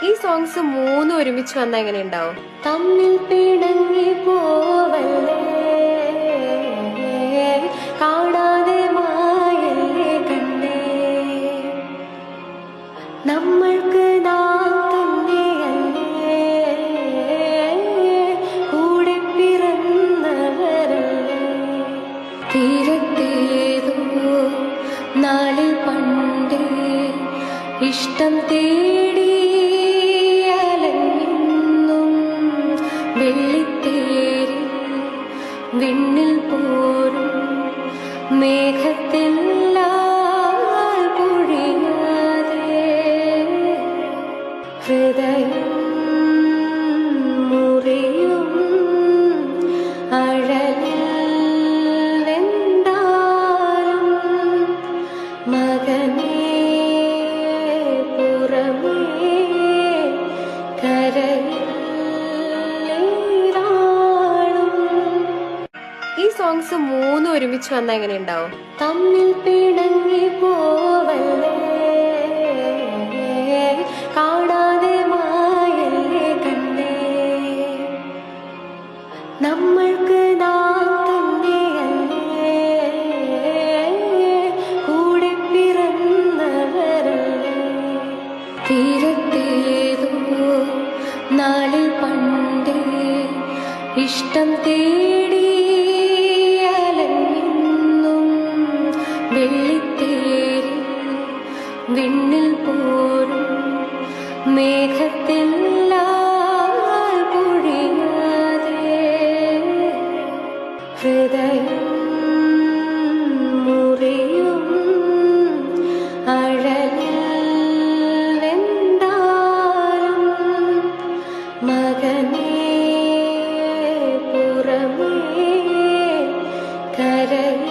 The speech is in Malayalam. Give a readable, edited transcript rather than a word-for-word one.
ഈ സോങ്സ് മൂന്നും ഒരുമിച്ച് വന്നാൽ എങ്ങനെ ഉണ്ടാവും? തമ്മിൽ പിണങ്ങി പോവല്ലേ, കാണാതെ മായല്ലേ കണ്ണേ, നമ്മൾക്ക് നാം തന്നെയല്ലേ, കൂടെ പിറന്നവരല്ലേ. തീരത്തേതോ നാളിൽ പണ്ടേ ഇഷ്ടം തേടി അലഞ്ഞെന്നും വെള്ളിത്തേരി വിണ്ണിൽ പോരും മേഘത്തെല്ലാം പൊഴിയാതെ ഹൃദയം മുറിയും അഴലിൽ വെന്താലും മകനേ ഈ സോങ്സ് മൂന്നും ഒരുമിച്ച് വന്നാൽ എങ്ങനെ ഉണ്ടാവും? തമ്മിൽ പിണങ്ങി പോവല്ലേ, കാണാതെ മായല്ലേ കണ്ണേ, നമ്മൾക്ക് നാം തന്നെയല്ലേ, കൂടെ പിറന്നവരല്ലേ. തീരത്തേതോ നാളിൽ പണ്ടേ ഇഷ്ടം തേടി അലഞ്ഞെന്നും വെള്ളിത്തേരി വിണ്ണിൽ പോരും മേഘത്തെല്ലാം പൊഴിയാതെ ഹൃദയം മുറിയും അഴലിൽ വെന്താലും മകനേ പുറമേ കരയിൽ